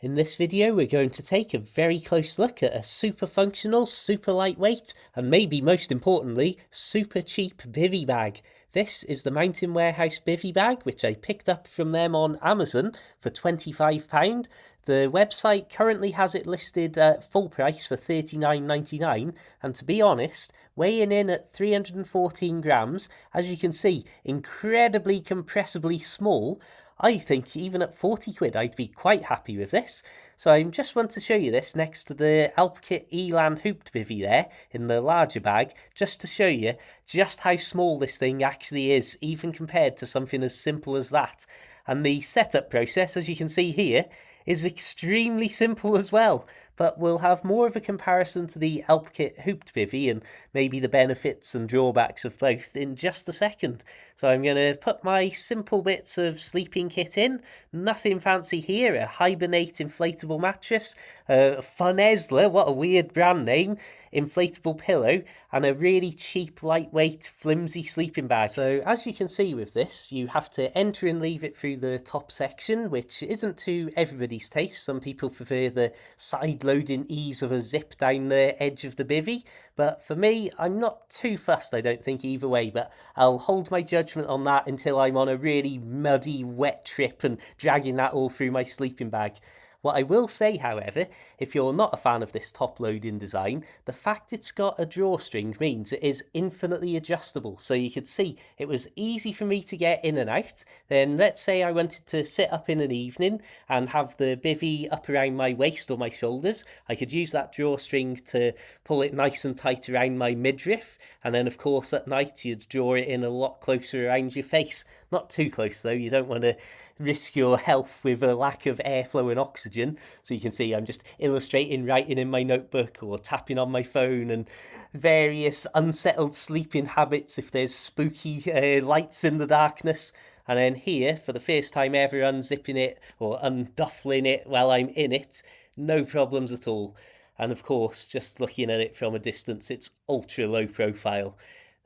In this video, we're going to take a very close look at a super functional, super lightweight, and maybe most importantly, super cheap bivvy bag. This is the Mountain Warehouse Bivvy bag, which I picked up from them on Amazon for £25. The website currently has it listed at full price for $39.99, and to be honest, weighing in at 314 grams, as you can see, incredibly compressibly small. I think even at 40 quid I'd be quite happy with this. So I just want to show you this next to the Alpkit Elan Hooped Bivvy there in the larger bag, just to show you just how small this thing actually is, even compared to something as simple as that. And the setup process, as you can see here, is extremely simple as well, but we'll have more of a comparison to the Alpkit Hooped Bivvy and maybe the benefits and drawbacks of both in just a second. So I'm going to put my simple bits of sleeping kit in, nothing fancy here, a Hibernate inflatable mattress, a Funezla, what a weird brand name, inflatable pillow, and a really cheap, lightweight, flimsy sleeping bag. So as you can see with this, you have to enter and leave it through the top section, which isn't to everybody's taste. Some people prefer the side-loading ease of a zip down the edge of the bivvy, but for me, I'm not too fussed, I don't think, either way, but I'll hold my judgment on that until I'm on a really muddy, wet trip and dragging that all through my sleeping bag. What I will say, however, if you're not a fan of this top-loading design, the fact it's got a drawstring means it is infinitely adjustable. So you could see it was easy for me to get in and out. Then let's say I wanted to sit up in an evening and have the bivvy up around my waist or my shoulders. I could use that drawstring to pull it nice and tight around my midriff. And then, of course, at night you'd draw it in a lot closer around your face. Not too close, though. You don't want to risk your health with a lack of airflow and oxygen. So you can see I'm just illustrating, writing in my notebook or tapping on my phone, and various unsettled sleeping habits if there's spooky lights in the darkness. And then here, for the first time ever, unzipping it or unduffling it while I'm in it, no problems at all. And of course, just looking at it from a distance, it's ultra low profile.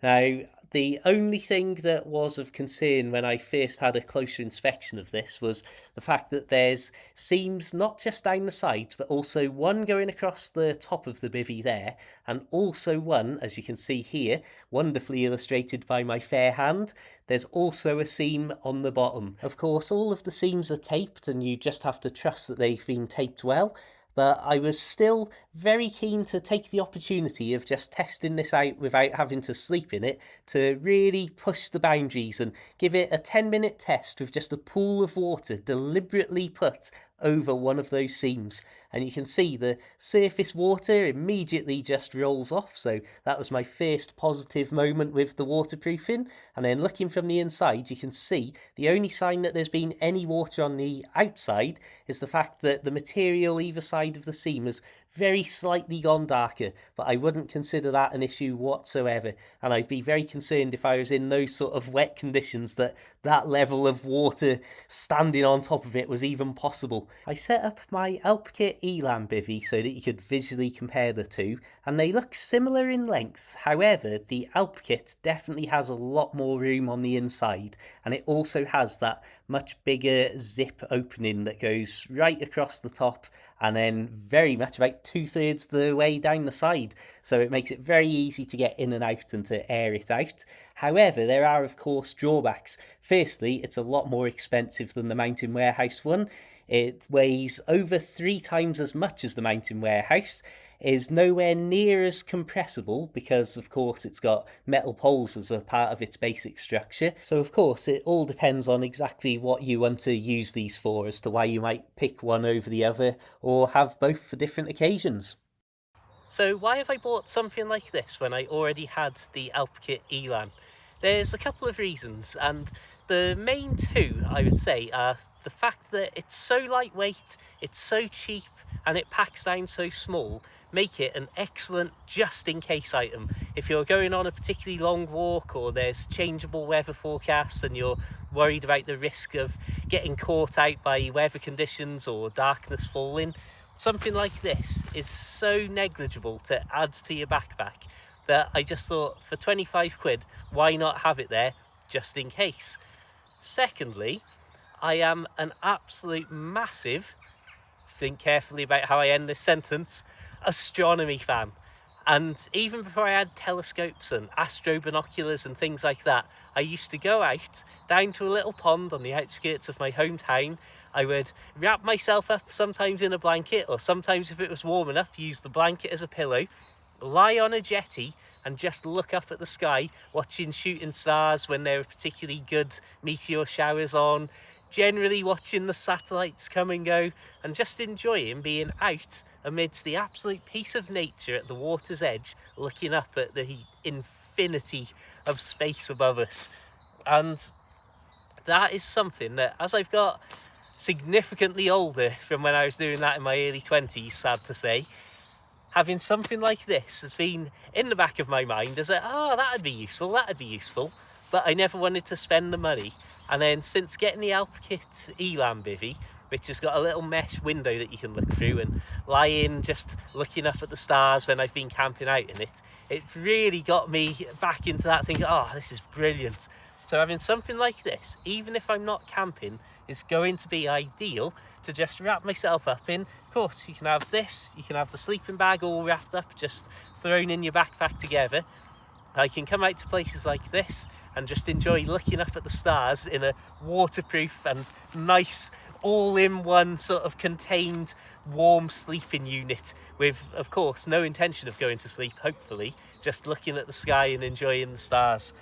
Now, the only thing that was of concern when I first had a closer inspection of this was the fact that there's seams not just down the sides, but also one going across the top of the bivvy there, and also one, as you can see here, wonderfully illustrated by my fair hand, there's also a seam on the bottom. Of course, all of the seams are taped, and you just have to trust that they've been taped well. But I was still very keen to take the opportunity of just testing this out without having to sleep in it, to really push the boundaries and give it a 10-minute test with just a pool of water deliberately put over one of those seams. And you can see the surface water immediately just rolls off, so that was my first positive moment with the waterproofing. And then looking from the inside, you can see the only sign that there's been any water on the outside is the fact that the material either side of the seam has very slightly gone darker, but I wouldn't consider that an issue whatsoever, and I'd be very concerned if I was in those sort of wet conditions that that level of water standing on top of it was even possible. I set up my Alpkit Elan bivvy so that you could visually compare the two, and they look similar in length. However, the Alpkit definitely has a lot more room on the inside, and it also has that much bigger zip opening that goes right across the top and then very much about 2/3 the way down the side, so it makes it very easy to get in and out and to air it out. However, there are of course drawbacks. Firstly, it's a lot more expensive than the Mountain Warehouse one. It weighs over 3 times as much as the Mountain Warehouse, is nowhere near as compressible because of course it's got metal poles as a part of its basic structure. So of course it all depends on exactly what you want to use these for as to why you might pick one over the other or have both for different occasions. So why have I bought something like this when I already had the Alpkit Elan? There's a couple of reasons, and the main two, I would say, are the fact that it's so lightweight, it's so cheap, and it packs down so small, make it an excellent just-in-case item. If you're going on a particularly long walk or there's changeable weather forecasts and you're worried about the risk of getting caught out by weather conditions or darkness falling, something like this is so negligible to add to your backpack that I just thought, for 25 quid, why not have it there just in case? Secondly, I am an absolute massive think carefully about how I end this sentence, astronomy fan. And even before I had telescopes and astro binoculars and things like that, I used to go out down to a little pond on the outskirts of my hometown. I would wrap myself up sometimes in a blanket, or sometimes if it was warm enough, use the blanket as a pillow, lie on a jetty and just look up at the sky, watching shooting stars when there were particularly good meteor showers on, generally watching the satellites come and go, and just enjoying being out amidst the absolute peace of nature at the water's edge, looking up at the infinity of space above us. And that is something that, as I've got significantly older from when I was doing that in my early 20s, sad to say, having something like this has been in the back of my mind as that'd be useful, but I never wanted to spend the money. And then since getting the Alp Kit Elan Bivvy, which has got a little mesh window that you can look through and lie in just looking up at the stars when I've been camping out in it, it's really got me back into that thinking, this is brilliant. So having something like this, even if I'm not camping, is going to be ideal to just wrap myself up in. Of course, you can have this, you can have the sleeping bag all wrapped up, just thrown in your backpack together. I can come out to places like this and just enjoy looking up at the stars in a waterproof and nice, all-in-one sort of contained, warm sleeping unit with, of course, no intention of going to sleep, hopefully, just looking at the sky and enjoying the stars.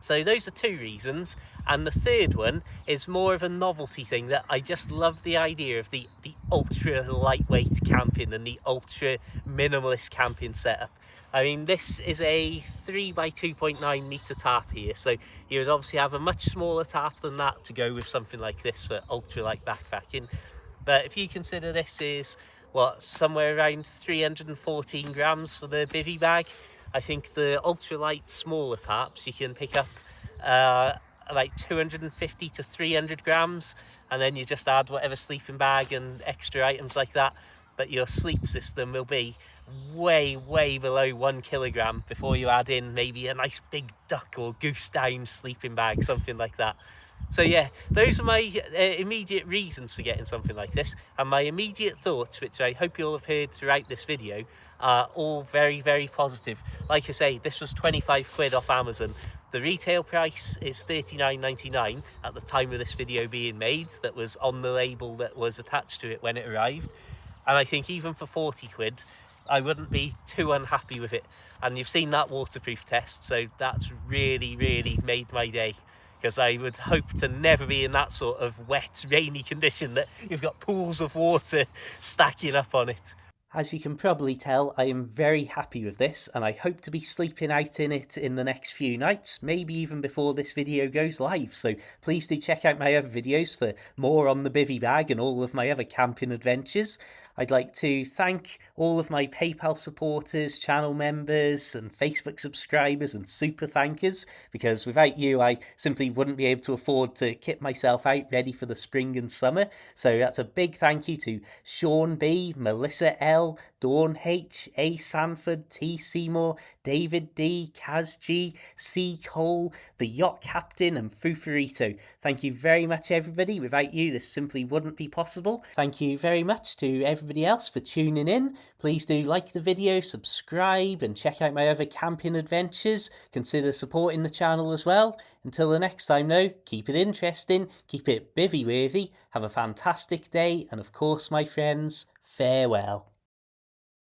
So those are two reasons, and the third one is more of a novelty thing, that I just love the idea of the ultra lightweight camping and the ultra minimalist camping setup. I mean, this is a 3 by 2.9 metre tarp here, so you would obviously have a much smaller tarp than that to go with something like this for ultralight backpacking. But if you consider this is, somewhere around 314 grams for the bivvy bag, I think the ultralight smaller tarps you can pick up about 250 to 300 grams, and then you just add whatever sleeping bag and extra items like that. But your sleep system will be way below 1 kilogram before you add in maybe a nice big duck or goose down sleeping bag, something like that. So yeah, those are my immediate reasons for getting something like this, and my immediate thoughts, which I hope you'll have heard throughout this video, are all very positive. Like I say, this was 25 quid off Amazon. The retail price is $39.99 at the time of this video being made, that was on the label that was attached to it when it arrived. And I think even for 40 quid, I wouldn't be too unhappy with it. And you've seen that waterproof test, so that's really made my day, because I would hope to never be in that sort of wet, rainy condition that you've got pools of water stacking up on it. As you can probably tell, I am very happy with this, and I hope to be sleeping out in it in the next few nights, maybe even before this video goes live. So please do check out my other videos for more on the bivvy bag and all of my other camping adventures. I'd like to thank all of my PayPal supporters, channel members, and Facebook subscribers and super thankers, because without you I simply wouldn't be able to afford to kit myself out ready for the spring and summer. So that's a big thank you to Sean B, Melissa L, Dawn H, A Sanford, T Seymour, David D, Kaz G, C Cole, the Yacht Captain, and Fufarito. Thank you very much, everybody. Without you, this simply wouldn't be possible. Thank you very much to everybody else for tuning in. Please do like the video, subscribe, and check out my other camping adventures. Consider supporting the channel as well. Until the next time, though, keep it interesting, keep it bivvy worthy, have a fantastic day, and of course, my friends, farewell.